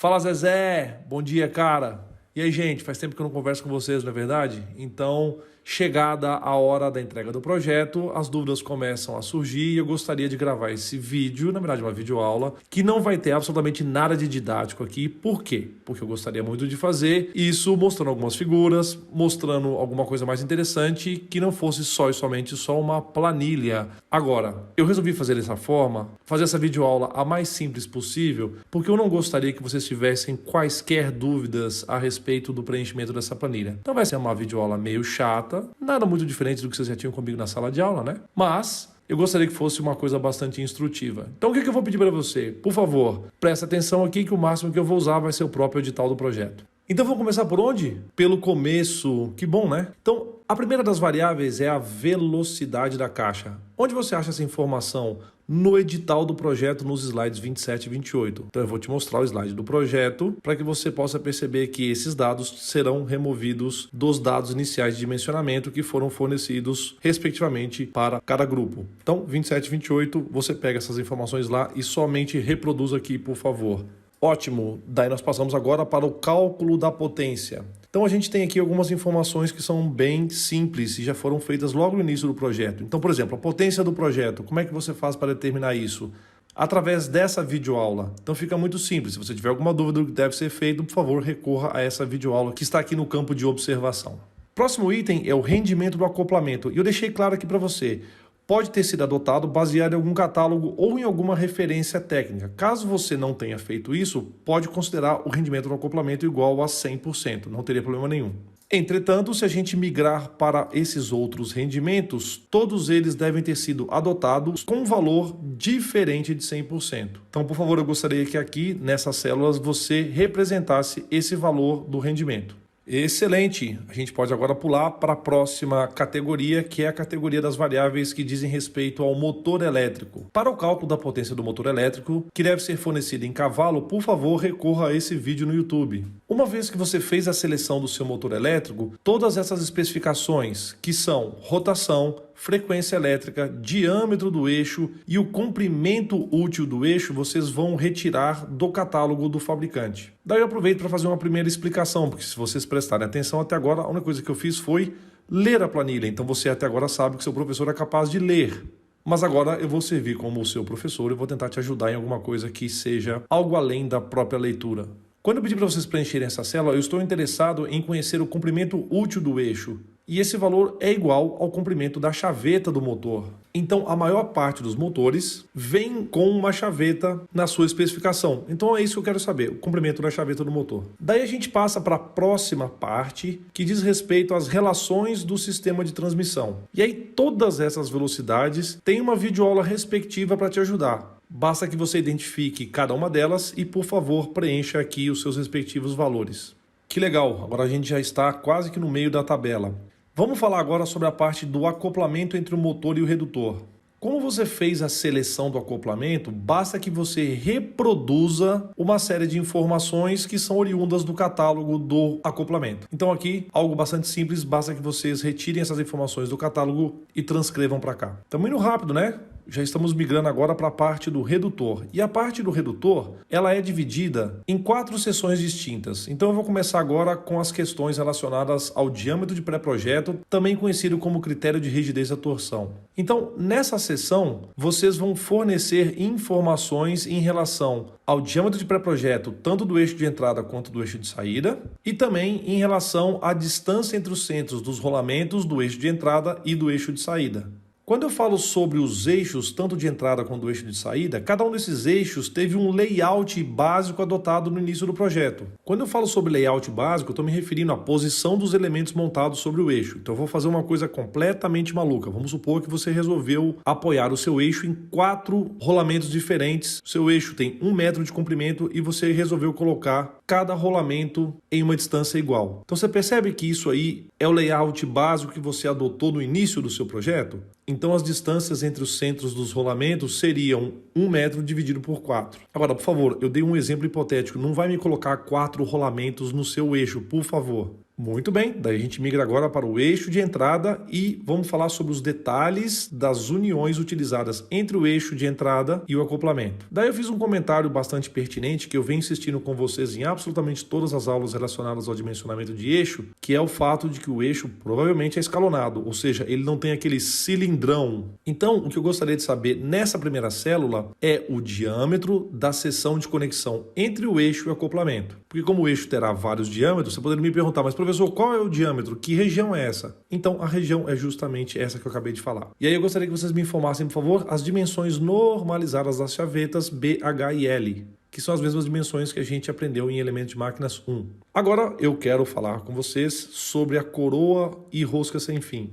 Fala, Zezé! Bom dia, cara! E aí, gente, faz tempo que eu não converso com vocês, não é verdade? Então, chegada a hora da entrega do projeto, as dúvidas começam a surgir e eu gostaria de gravar esse vídeo, na verdade uma videoaula, que não vai ter absolutamente nada de didático aqui. Por quê? Porque eu gostaria muito de fazer isso mostrando algumas figuras, mostrando alguma coisa mais interessante que não fosse só e somente só uma planilha. Agora, eu resolvi fazer dessa forma, fazer essa videoaula a mais simples possível, porque eu não gostaria que vocês tivessem quaisquer dúvidas a respeito do preenchimento dessa planilha. Então vai ser uma videoaula meio chata, nada muito diferente do que vocês já tinham comigo na sala de aula, né? Mas eu gostaria que fosse uma coisa bastante instrutiva. Então o que eu vou pedir para você? Por favor, presta atenção aqui que o máximo que eu vou usar vai ser o próprio edital do projeto. Então vamos começar por onde? Pelo começo. Que bom, né? Então, a primeira das variáveis é a velocidade da caixa. Onde você acha essa informação? No edital do projeto, nos slides 27 e 28. Então eu vou te mostrar o slide do projeto para que você possa perceber que esses dados serão removidos dos dados iniciais de dimensionamento que foram fornecidos respectivamente para cada grupo. Então 27 e 28, você pega essas informações lá e somente reproduz aqui, por favor. Ótimo, daí nós passamos agora para o cálculo da potência. Então a gente tem aqui algumas informações que são bem simples e já foram feitas logo no início do projeto. Então, por exemplo, a potência do projeto, como é que você faz para determinar isso? Através dessa videoaula. Então fica muito simples. Se você tiver alguma dúvida do que deve ser feito, por favor, recorra a essa videoaula que está aqui no campo de observação. Próximo item é o rendimento do acoplamento. E eu deixei claro aqui para você. Pode ter sido adotado baseado em algum catálogo ou em alguma referência técnica. Caso você não tenha feito isso, pode considerar o rendimento do acoplamento igual a 100%, não teria problema nenhum. Entretanto, se a gente migrar para esses outros rendimentos, todos eles devem ter sido adotados com um valor diferente de 100%. Então, por favor, eu gostaria que aqui, nessas células, você representasse esse valor do rendimento. Excelente! A gente pode agora pular para a próxima categoria, que é a categoria das variáveis que dizem respeito ao motor elétrico. Para o cálculo da potência do motor elétrico, que deve ser fornecido em cavalo, por favor, recorra a esse vídeo no YouTube. Uma vez que você fez a seleção do seu motor elétrico, todas essas especificações, que são rotação, frequência elétrica, diâmetro do eixo e o comprimento útil do eixo, vocês vão retirar do catálogo do fabricante. Daí eu aproveito para fazer uma primeira explicação, porque se vocês prestarem atenção até agora, a única coisa que eu fiz foi ler a planilha. Então você até agora sabe que seu professor é capaz de ler. Mas agora eu vou servir como o seu professor e vou tentar te ajudar em alguma coisa que seja algo além da própria leitura. Quando eu pedir para vocês preencherem essa célula, eu estou interessado em conhecer o comprimento útil do eixo. E esse valor é igual ao comprimento da chaveta do motor. Então, a maior parte dos motores vem com uma chaveta na sua especificação. Então, é isso que eu quero saber, o comprimento da chaveta do motor. Daí a gente passa para a próxima parte, que diz respeito às relações do sistema de transmissão. E aí, todas essas velocidades têm uma videoaula respectiva para te ajudar. Basta que você identifique cada uma delas e, por favor, preencha aqui os seus respectivos valores. Que legal, agora a gente já está quase que no meio da tabela. Vamos falar agora sobre a parte do acoplamento entre o motor e o redutor. Como você fez a seleção do acoplamento, basta que você reproduza uma série de informações que são oriundas do catálogo do acoplamento. Então aqui, algo bastante simples, basta que vocês retirem essas informações do catálogo e transcrevam para cá. Estamos indo rápido, né? Já estamos migrando agora para a parte do redutor. E a parte do redutor, ela é dividida em 4 seções distintas. Então eu vou começar agora com as questões relacionadas ao diâmetro de pré-projeto, também conhecido como critério de rigidez da torção. Então, nessa seção, vocês vão fornecer informações em relação ao diâmetro de pré-projeto, tanto do eixo de entrada quanto do eixo de saída, e também em relação à distância entre os centros dos rolamentos do eixo de entrada e do eixo de saída. Quando eu falo sobre os eixos, tanto de entrada quanto do eixo de saída, cada um desses eixos teve um layout básico adotado no início do projeto. Quando eu falo sobre layout básico, eu estou me referindo à posição dos elementos montados sobre o eixo. Então eu vou fazer uma coisa completamente maluca. Vamos supor que você resolveu apoiar o seu eixo em 4 rolamentos diferentes. O seu eixo tem 1 metro de comprimento e você resolveu colocar cada rolamento em uma distância igual. Então você percebe que isso aí é o layout básico que você adotou no início do seu projeto? Então as distâncias entre os centros dos rolamentos seriam 1 metro dividido por 4. Agora, por favor, eu dei um exemplo hipotético. Não vai me colocar 4 rolamentos no seu eixo, por favor. Muito bem, daí a gente migra agora para o eixo de entrada e vamos falar sobre os detalhes das uniões utilizadas entre o eixo de entrada e o acoplamento. Daí eu fiz um comentário bastante pertinente que eu venho insistindo com vocês em absolutamente todas as aulas relacionadas ao dimensionamento de eixo, que é o fato de que o eixo provavelmente é escalonado, ou seja, ele não tem aquele cilindrão. Então, o que eu gostaria de saber nessa primeira célula é o diâmetro da seção de conexão entre o eixo e o acoplamento. Porque como o eixo terá vários diâmetros, você poderia me perguntar, mas professor, qual é o diâmetro? Que região é essa? Então, a região é justamente essa que eu acabei de falar. E aí eu gostaria que vocês me informassem, por favor, as dimensões normalizadas das chavetas B, H e L, que são as mesmas dimensões que a gente aprendeu em Elementos de Máquinas 1. Agora eu quero falar com vocês sobre a coroa e rosca sem fim.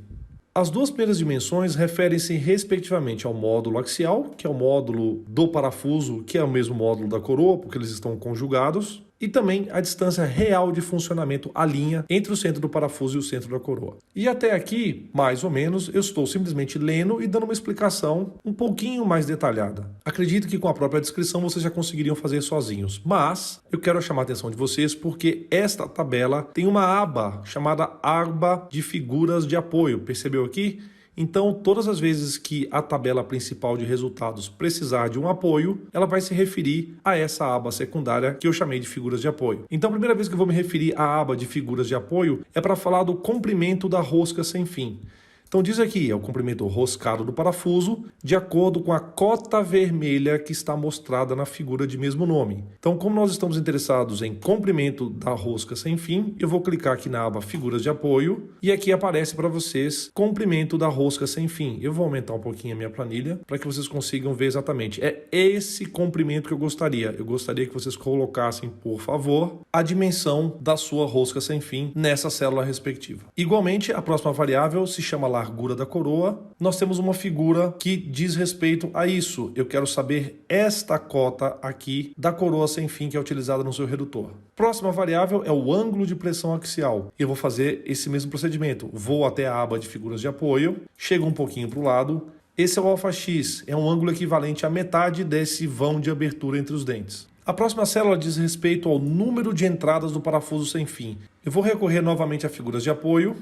As duas primeiras dimensões referem-se respectivamente ao módulo axial, que é o módulo do parafuso, que é o mesmo módulo da coroa, porque eles estão conjugados, e também a distância real de funcionamento, a linha, entre o centro do parafuso e o centro da coroa. E até aqui, mais ou menos, eu estou simplesmente lendo e dando uma explicação um pouquinho mais detalhada. Acredito que com a própria descrição vocês já conseguiriam fazer sozinhos, mas eu quero chamar a atenção de vocês porque esta tabela tem uma aba chamada aba de figuras de apoio. Percebeu aqui? Então, todas as vezes que a tabela principal de resultados precisar de um apoio, ela vai se referir a essa aba secundária que eu chamei de figuras de apoio. Então, a primeira vez que eu vou me referir à aba de figuras de apoio é para falar do comprimento da rosca sem fim. Então diz aqui, é o comprimento roscado do parafuso, de acordo com a cota vermelha que está mostrada na figura de mesmo nome. Então, como nós estamos interessados em comprimento da rosca sem fim, eu vou clicar aqui na aba figuras de apoio e aqui aparece para vocês comprimento da rosca sem fim. Eu vou aumentar um pouquinho a minha planilha para que vocês consigam ver exatamente. É esse comprimento que eu gostaria. Eu gostaria que vocês colocassem, por favor, a dimensão da sua rosca sem fim nessa célula respectiva. Igualmente, a próxima variável se chama largura da coroa. Nós temos uma figura que diz respeito a isso. Eu quero saber esta cota aqui da coroa sem fim que é utilizada no seu redutor. Próxima variável é o ângulo de pressão axial. Eu vou fazer esse mesmo procedimento. Vou até a aba de figuras de apoio, chego um pouquinho para o lado. Esse é o alfa-x, é um ângulo equivalente à metade desse vão de abertura entre os dentes. A próxima célula diz respeito ao número de entradas do parafuso sem fim. Eu vou recorrer novamente a figuras de apoio,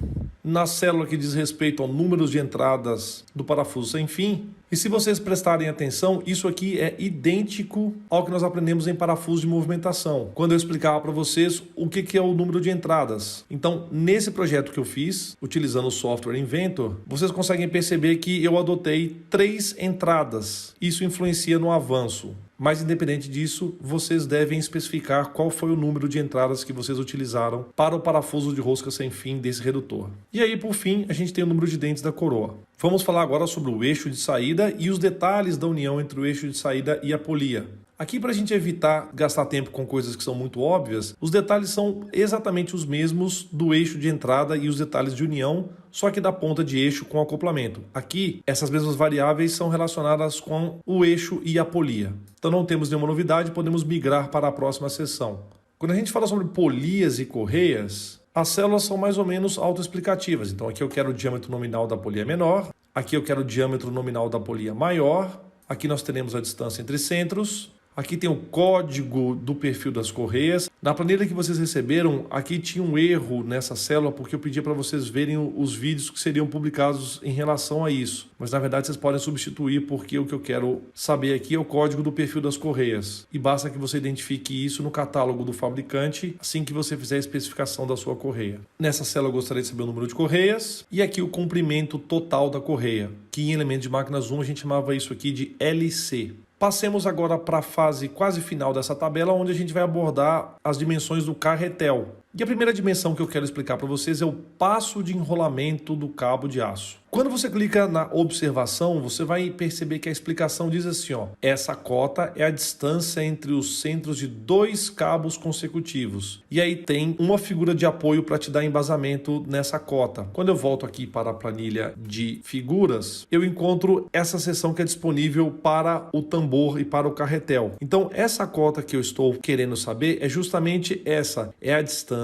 na célula que diz respeito ao número de entradas do parafuso sem fim. E se vocês prestarem atenção, isso aqui é idêntico ao que nós aprendemos em parafuso de movimentação, quando eu explicava para vocês o que é o número de entradas. Então, nesse projeto que eu fiz, utilizando o software Inventor, vocês conseguem perceber que eu adotei 3 entradas. Isso influencia no avanço. Mas, independente disso, vocês devem especificar qual foi o número de entradas que vocês utilizaram para o parafuso de rosca sem fim desse redutor. E aí, por fim, a gente tem o número de dentes da coroa. Vamos falar agora sobre o eixo de saída e os detalhes da união entre o eixo de saída e a polia. Aqui, para a gente evitar gastar tempo com coisas que são muito óbvias, os detalhes são exatamente os mesmos do eixo de entrada e os detalhes de união, só que da ponta de eixo com acoplamento. Aqui, essas mesmas variáveis são relacionadas com o eixo e a polia. Então não temos nenhuma novidade, podemos migrar para a próxima seção. Quando a gente fala sobre polias e correias, as células são mais ou menos autoexplicativas. Então aqui eu quero o diâmetro nominal da polia menor, aqui eu quero o diâmetro nominal da polia maior, aqui nós teremos a distância entre centros. Aqui tem o código do perfil das correias. Na planilha que vocês receberam, aqui tinha um erro nessa célula porque eu pedi para vocês verem os vídeos que seriam publicados em relação a isso. Mas na verdade vocês podem substituir porque o que eu quero saber aqui é o código do perfil das correias. E basta que você identifique isso no catálogo do fabricante assim que você fizer a especificação da sua correia. Nessa célula eu gostaria de saber o número de correias e aqui o comprimento total da correia, que em Elementos de Máquinas 1 a gente chamava isso aqui de LC. Passemos agora para a fase quase final dessa tabela, onde a gente vai abordar as dimensões do carretel. E a primeira dimensão que eu quero explicar para vocês é o passo de enrolamento do cabo de aço. Quando você clica na observação, você vai perceber que a explicação diz assim, ó, essa cota é a distância entre os centros de 2 cabos consecutivos. E aí tem uma figura de apoio para te dar embasamento nessa cota. Quando eu volto aqui para a planilha de figuras, eu encontro essa seção que é disponível para o tambor e para o carretel. Então, essa cota que eu estou querendo saber é justamente essa, é a distância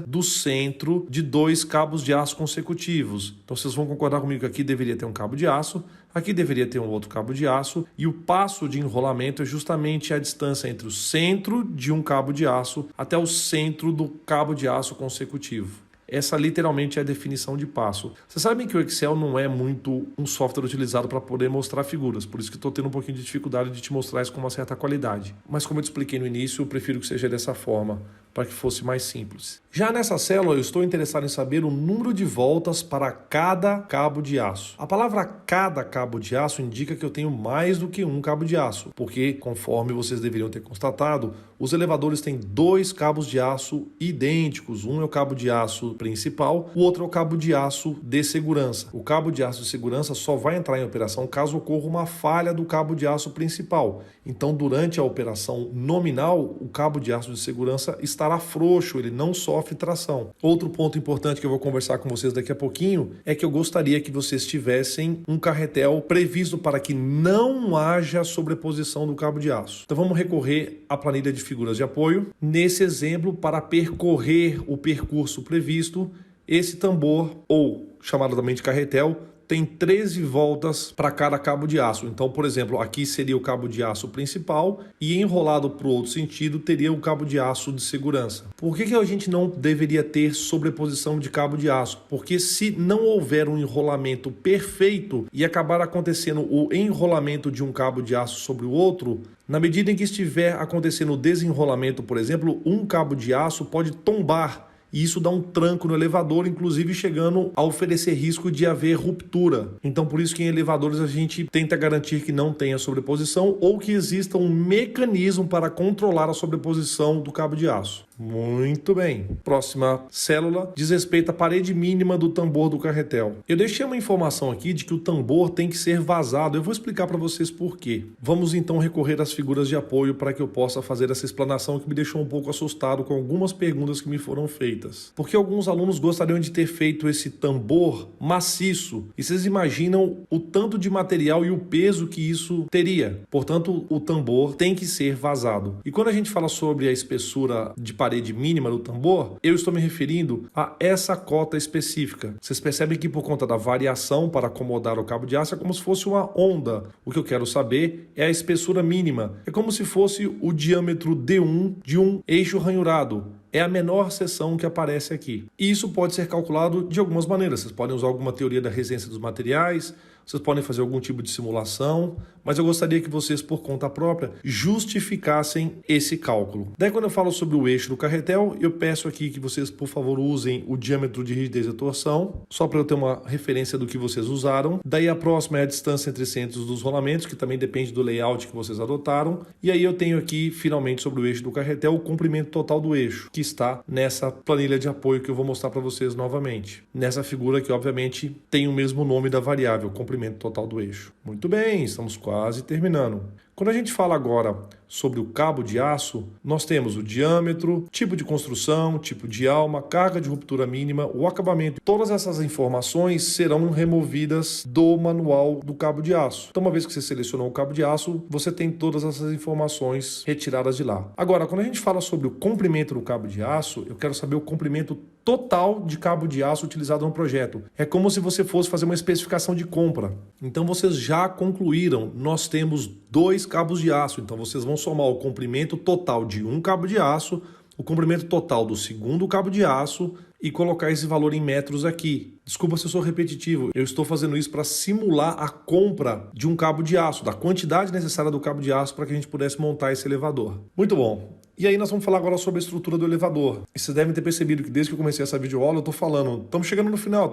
do centro de 2 cabos de aço consecutivos. Então, vocês vão concordar comigo que aqui deveria ter um cabo de aço, aqui deveria ter um outro cabo de aço, e o passo de enrolamento é justamente a distância entre o centro de um cabo de aço até o centro do cabo de aço consecutivo. Essa literalmente é a definição de passo. Vocês sabem que o Excel não é muito um software utilizado para poder mostrar figuras, por isso que estou tendo um pouquinho de dificuldade de te mostrar isso com uma certa qualidade. Mas como eu te expliquei no início, eu prefiro que seja dessa forma, para que fosse mais simples. Já nessa célula, eu estou interessado em saber o número de voltas para cada cabo de aço. A palavra cada cabo de aço indica que eu tenho mais do que um cabo de aço, porque, conforme vocês deveriam ter constatado, os elevadores têm 2 cabos de aço idênticos. Um é o cabo de aço principal, o outro é o cabo de aço de segurança. O cabo de aço de segurança só vai entrar em operação caso ocorra uma falha do cabo de aço principal. Então, durante a operação nominal, o cabo de aço de segurança estará frouxo, ele não sofre tração. Outro ponto importante que eu vou conversar com vocês daqui a pouquinho é que eu gostaria que vocês tivessem um carretel previsto para que não haja sobreposição do cabo de aço. Então vamos recorrer à planilha de figuras de apoio. Nesse exemplo, para percorrer o percurso previsto, esse tambor, ou chamado também de carretel, tem 13 voltas para cada cabo de aço. Então, por exemplo, aqui seria o cabo de aço principal e enrolado para o outro sentido teria o cabo de aço de segurança. Por que a gente não deveria ter sobreposição de cabo de aço? Porque se não houver um enrolamento perfeito e acabar acontecendo o enrolamento de um cabo de aço sobre o outro, na medida em que estiver acontecendo o desenrolamento, por exemplo, um cabo de aço pode tombar. E isso dá um tranco no elevador, inclusive chegando a oferecer risco de haver ruptura. Então, por isso que em elevadores a gente tenta garantir que não tenha sobreposição ou que exista um mecanismo para controlar a sobreposição do cabo de aço. Muito bem. Próxima célula diz respeito à parede mínima do tambor do carretel. Eu deixei uma informação aqui de que o tambor tem que ser vazado. Eu vou explicar para vocês por quê. Vamos então recorrer às figuras de apoio para que eu possa fazer essa explanação que me deixou um pouco assustado com algumas perguntas que me foram feitas. Porque alguns alunos gostariam de ter feito esse tambor maciço. E vocês imaginam o tanto de material e o peso que isso teria. Portanto, o tambor tem que ser vazado. E quando a gente fala sobre a espessura de parede mínima do tambor, eu estou me referindo a essa cota específica. Vocês percebem que por conta da variação para acomodar o cabo de aço é como se fosse uma onda. O que eu quero saber é a espessura mínima. É como se fosse o diâmetro D1 de um eixo ranhurado. É a menor seção que aparece aqui. E isso pode ser calculado de algumas maneiras. Vocês podem usar alguma teoria da resistência dos materiais, vocês podem fazer algum tipo de simulação, mas eu gostaria que vocês, por conta própria, justificassem esse cálculo. Daí, quando eu falo sobre o eixo do carretel, eu peço aqui que vocês, por favor, usem o diâmetro de rigidez e torção, só para eu ter uma referência do que vocês usaram. Daí, a próxima é a distância entre centros dos rolamentos, que também depende do layout que vocês adotaram. E aí eu tenho aqui, finalmente, sobre o eixo do carretel, o comprimento total do eixo, que está nessa planilha de apoio que eu vou mostrar para vocês novamente. Nessa figura que, obviamente, tem o mesmo nome da variável, comprimento total do eixo. Muito bem, estamos quase terminando. Quando a gente fala agora sobre o cabo de aço, nós temos o diâmetro, tipo de construção, tipo de alma, carga de ruptura mínima, o acabamento. Todas essas informações serão removidas do manual do cabo de aço. Então, uma vez que você selecionou o cabo de aço, você tem todas essas informações retiradas de lá. Agora, quando a gente fala sobre o comprimento do cabo de aço, eu quero saber o comprimento total de cabo de aço utilizado no projeto. É como se você fosse fazer uma especificação de compra. Então, vocês já concluíram, nós temos 2 cabos de aço. Então, vocês vão somar o comprimento total de um cabo de aço, o comprimento total do segundo cabo de aço e colocar esse valor em metros aqui. Desculpa se eu sou repetitivo, eu estou fazendo isso para simular a compra de um cabo de aço, da quantidade necessária do cabo de aço para que a gente pudesse montar esse elevador. Muito bom. E aí nós vamos falar agora sobre a estrutura do elevador. E vocês devem ter percebido que desde que eu comecei essa videoaula eu estou falando, estamos chegando no final,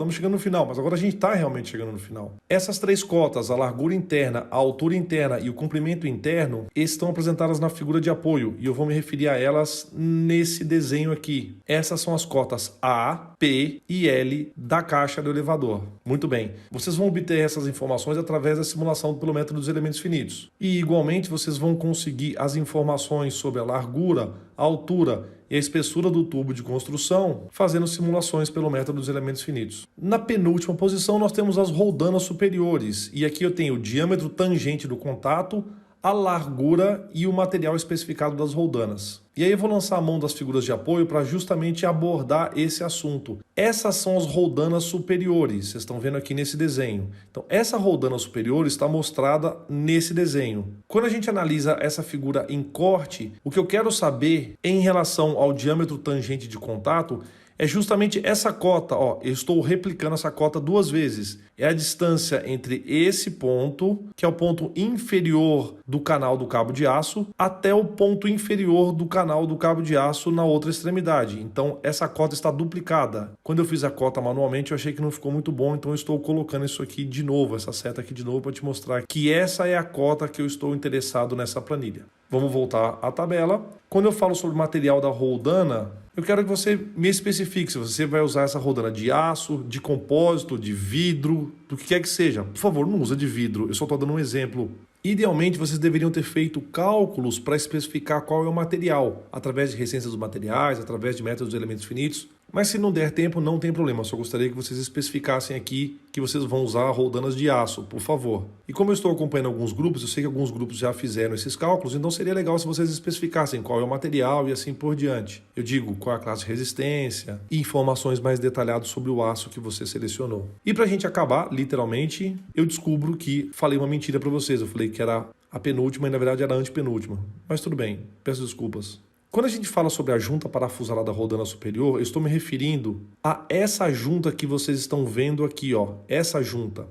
mas agora a gente está realmente chegando no final. Essas 3 cotas, a largura interna, a altura interna e o comprimento interno, estão apresentadas na figura de apoio e eu vou me referir a elas nesse desenho aqui. Essas são as cotas A, P e L da caixa do elevador. Muito bem. Vocês vão obter essas informações através da simulação pelo método dos elementos finitos. E igualmente vocês vão conseguir as informações sobre a largura, a altura e a espessura do tubo de construção fazendo simulações pelo método dos elementos finitos. Na penúltima posição nós temos as roldanas superiores e aqui eu tenho o diâmetro tangente do contato, a largura e o material especificado das roldanas. E aí eu vou lançar a mão das figuras de apoio para justamente abordar esse assunto. Essas são as roldanas superiores, vocês estão vendo aqui nesse desenho. Então essa roldana superior está mostrada nesse desenho. Quando a gente analisa essa figura em corte, o que eu quero saber em relação ao diâmetro tangente de contato É justamente essa cota, ó, eu estou replicando essa cota 2 vezes. É a distância entre esse ponto, que é o ponto inferior do canal do cabo de aço, até o ponto inferior do canal do cabo de aço na outra extremidade. Então, essa cota está duplicada. Quando eu fiz a cota manualmente, eu achei que não ficou muito bom, então eu estou colocando isso aqui de novo, essa seta aqui de novo, para te mostrar que essa é a cota que eu estou interessado nessa planilha. Vamos voltar à tabela. Quando eu falo sobre o material da roldana, eu quero que você me especifique se você vai usar essa roldana de aço, de compósito, de vidro, do que quer que seja. Por favor, não usa de vidro, eu só estou dando um exemplo. Idealmente, vocês deveriam ter feito cálculos para especificar qual é o material, através de recências dos materiais, através de métodos de elementos finitos. Mas se não der tempo, não tem problema. Eu só gostaria que vocês especificassem aqui que vocês vão usar roldanas de aço, por favor. E como eu estou acompanhando alguns grupos, eu sei que alguns grupos já fizeram esses cálculos, então seria legal se vocês especificassem qual é o material e assim por diante. Eu digo qual é a classe de resistência e informações mais detalhadas sobre o aço que você selecionou. E para a gente acabar, literalmente, eu descubro que falei uma mentira para vocês. Eu falei que era a penúltima e na verdade era a antepenúltima. Mas tudo bem, peço desculpas. Quando a gente fala sobre a junta parafusada da roldana superior, eu estou me referindo a essa junta que vocês estão vendo aqui, ó, essa junta.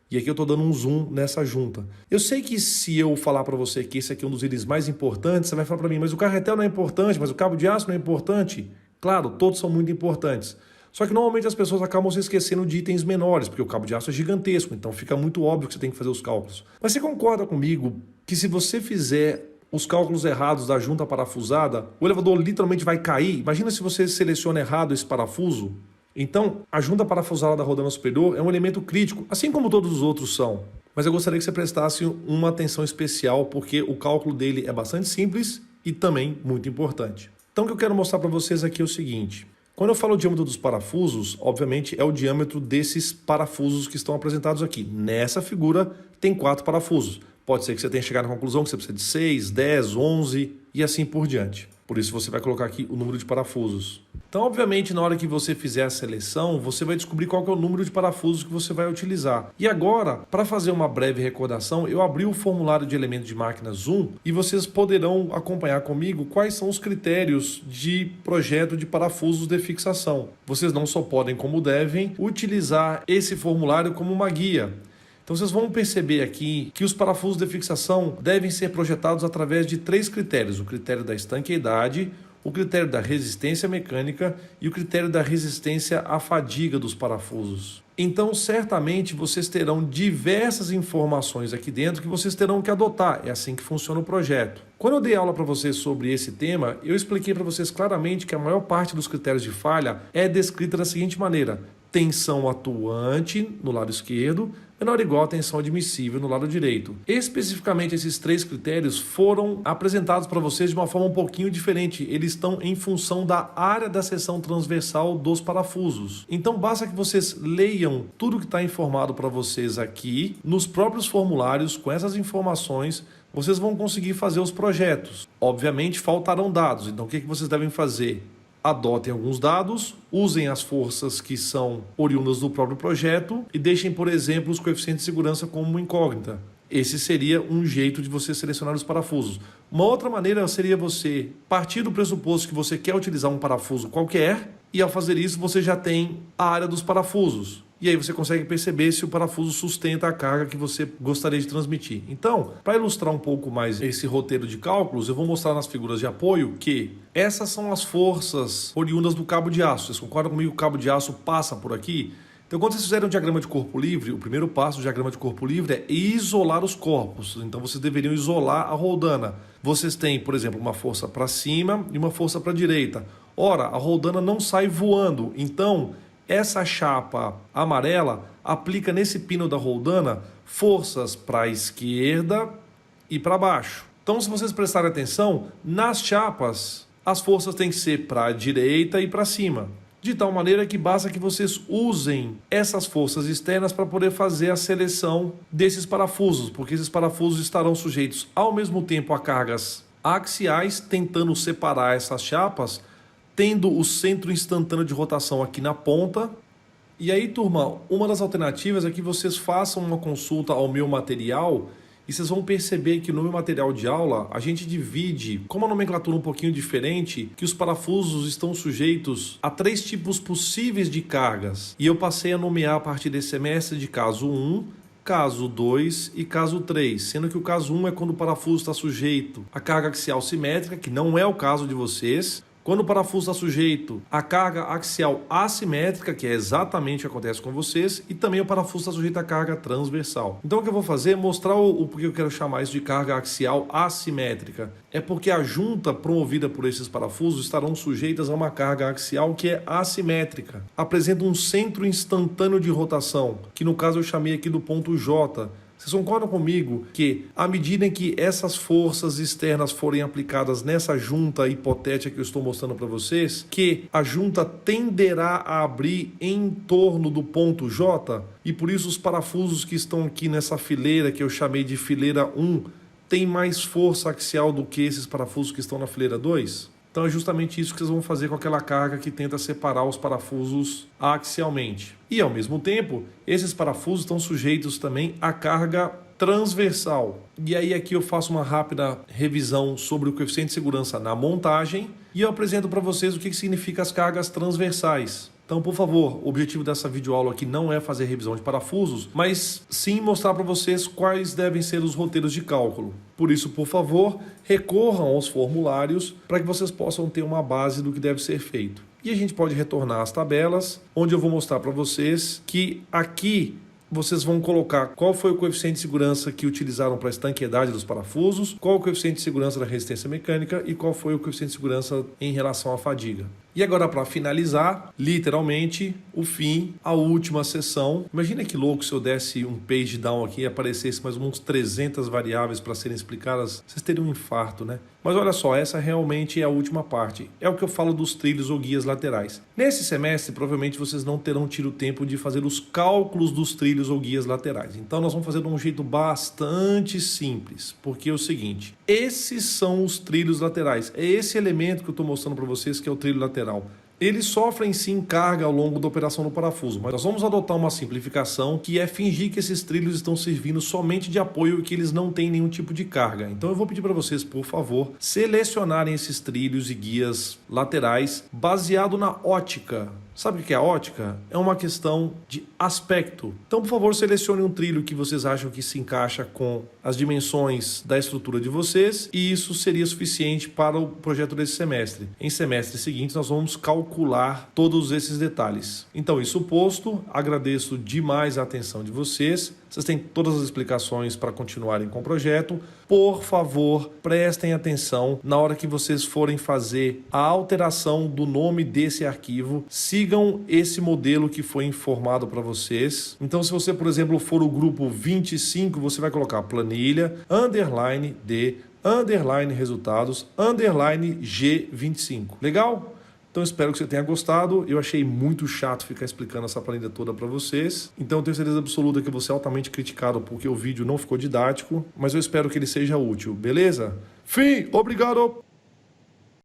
E aqui eu estou dando um zoom nessa junta. Eu sei que se eu falar para você que esse aqui é um dos itens mais importantes, você vai falar para mim, mas o carretel não é importante, mas o cabo de aço não é importante. Claro, todos são muito importantes. Só que normalmente as pessoas acabam se esquecendo de itens menores, porque o cabo de aço é gigantesco, então fica muito óbvio que você tem que fazer os cálculos. Mas você concorda comigo que se você fizer os cálculos errados da junta parafusada, o elevador literalmente vai cair? Imagina se você seleciona errado esse parafuso. Então, a junta parafusada da roldana superior é um elemento crítico, assim como todos os outros são. Mas eu gostaria que você prestasse uma atenção especial, porque o cálculo dele é bastante simples e também muito importante. Então, o que eu quero mostrar para vocês aqui é o seguinte. Quando eu falo o diâmetro dos parafusos, obviamente é o diâmetro desses parafusos que estão apresentados aqui. Nessa figura tem 4 parafusos. Pode ser que você tenha chegado à conclusão que você precisa de 6, 10, 11 e assim por diante. Por isso você vai colocar aqui o número de parafusos. Então, obviamente, na hora que você fizer a seleção, você vai descobrir qual que é o número de parafusos que você vai utilizar. E agora, para fazer uma breve recordação, eu abri o formulário de elementos de máquina Zoom e vocês poderão acompanhar comigo quais são os critérios de projeto de parafusos de fixação. Vocês não só podem, como devem, utilizar esse formulário como uma guia. Então vocês vão perceber aqui que os parafusos de fixação devem ser projetados através de 3 critérios. O critério da estanqueidade, o critério da resistência mecânica e o critério da resistência à fadiga dos parafusos. Então, certamente, vocês terão diversas informações aqui dentro que vocês terão que adotar. É assim que funciona o projeto. Quando eu dei aula para vocês sobre esse tema, eu expliquei para vocês claramente que a maior parte dos critérios de falha é descrita da seguinte maneira: tensão atuante no lado esquerdo, menor ou igual a tensão admissível no lado direito. Especificamente, esses 3 critérios foram apresentados para vocês de uma forma um pouquinho diferente. Eles estão em função da área da seção transversal dos parafusos. Então, basta que vocês leiam tudo que está informado para vocês aqui, nos próprios formulários, com essas informações, vocês vão conseguir fazer os projetos. Obviamente, faltarão dados. Então, o que vocês devem fazer? Adotem alguns dados, usem as forças que são oriundas do próprio projeto e deixem, por exemplo, os coeficientes de segurança como uma incógnita. Esse seria um jeito de você selecionar os parafusos. Uma outra maneira seria você partir do pressuposto que você quer utilizar um parafuso qualquer e, ao fazer isso, você já tem a área dos parafusos. E aí você consegue perceber se o parafuso sustenta a carga que você gostaria de transmitir. Então, para ilustrar um pouco mais esse roteiro de cálculos, eu vou mostrar nas figuras de apoio que essas são as forças oriundas do cabo de aço. Vocês concordam comigo que o cabo de aço passa por aqui? Então, quando vocês fizerem um diagrama de corpo livre, o primeiro passo do diagrama de corpo livre é isolar os corpos. Então, vocês deveriam isolar a roldana. Vocês têm, por exemplo, uma força para cima e uma força para a direita. Ora, a roldana não sai voando, então essa chapa amarela aplica nesse pino da roldana forças para a esquerda e para baixo. Então, se vocês prestarem atenção, nas chapas as forças têm que ser para a direita e para cima. De tal maneira que basta que vocês usem essas forças externas para poder fazer a seleção desses parafusos, porque esses parafusos estarão sujeitos ao mesmo tempo a cargas axiais, tentando separar essas chapas, tendo o centro instantâneo de rotação aqui na ponta. E aí, turma, uma das alternativas é que vocês façam uma consulta ao meu material E vocês vão perceber que no meu material de aula a gente divide, com uma nomenclatura um pouquinho diferente, que os parafusos estão sujeitos a 3 tipos possíveis de cargas. E eu passei a nomear a partir desse semestre de caso 1, caso 2 e caso 3, sendo que o caso 1 é quando o parafuso está sujeito à carga axial simétrica, que não é o caso de vocês. Quando o parafuso está sujeito à carga axial assimétrica, que é exatamente o que acontece com vocês, e também o parafuso está sujeito à carga transversal. Então o que eu vou fazer é mostrar o porquê eu quero chamar isso de carga axial assimétrica. É porque a junta promovida por esses parafusos estarão sujeitas a uma carga axial que é assimétrica. Apresenta um centro instantâneo de rotação, que no caso eu chamei aqui do ponto J. Vocês concordam comigo que, à medida em que essas forças externas forem aplicadas nessa junta hipotética que eu estou mostrando para vocês, que a junta tenderá a abrir em torno do ponto J, e por isso os parafusos que estão aqui nessa fileira, que eu chamei de fileira 1, têm mais força axial do que esses parafusos que estão na fileira 2? Então é justamente isso que vocês vão fazer com aquela carga que tenta separar os parafusos axialmente. E ao mesmo tempo, esses parafusos estão sujeitos também à carga transversal. E aí aqui eu faço uma rápida revisão sobre o coeficiente de segurança na montagem e eu apresento para vocês o que significa as cargas transversais. Então, por favor, o objetivo dessa videoaula aqui não é fazer revisão de parafusos, mas sim mostrar para vocês quais devem ser os roteiros de cálculo. Por isso, por favor, recorram aos formulários para que vocês possam ter uma base do que deve ser feito. E a gente pode retornar às tabelas, onde eu vou mostrar para vocês que aqui vocês vão colocar qual foi o coeficiente de segurança que utilizaram para a estanqueidade dos parafusos, qual o coeficiente de segurança da resistência mecânica e qual foi o coeficiente de segurança em relação à fadiga. E agora, para finalizar, literalmente, o fim, a última sessão. Imagina que louco se eu desse um page down aqui e aparecesse mais uns 300 variáveis para serem explicadas. Vocês teriam um infarto, né? Mas olha só, essa realmente é a última parte. É o que eu falo dos trilhos ou guias laterais. Nesse semestre, provavelmente vocês não terão tido tempo de fazer os cálculos dos trilhos ou guias laterais. Então nós vamos fazer de um jeito bastante simples. Porque é o seguinte, esses são os trilhos laterais. É esse elemento que eu estou mostrando para vocês que é o trilho lateral. Eles sofrem sim carga ao longo da operação do parafuso, mas nós vamos adotar uma simplificação que é fingir que esses trilhos estão servindo somente de apoio e que eles não têm nenhum tipo de carga. Então eu vou pedir para vocês, por favor, selecionarem esses trilhos e guias laterais baseado na ótica. Sabe o que é a ótica? É uma questão de aspecto. Então, por favor, selecione um trilho que vocês acham que se encaixa com as dimensões da estrutura de vocês e isso seria suficiente para o projeto desse semestre. Em semestres seguintes, nós vamos calcular todos esses detalhes. Então, isso posto, agradeço demais a atenção de vocês. Vocês têm todas as explicações para continuarem com o projeto. Por favor, prestem atenção na hora que vocês forem fazer a alteração do nome desse arquivo. Sigam esse modelo que foi informado para vocês. Então, se você, por exemplo, for o grupo 25, você vai colocar planilha, underline D, underline resultados, underline G25. Legal? Então espero que você tenha gostado. Eu achei muito chato ficar explicando essa planilha toda para vocês. Então eu tenho certeza absoluta que eu vou ser altamente criticado porque o vídeo não ficou didático, mas eu espero que ele seja útil, beleza? Fim! Obrigado!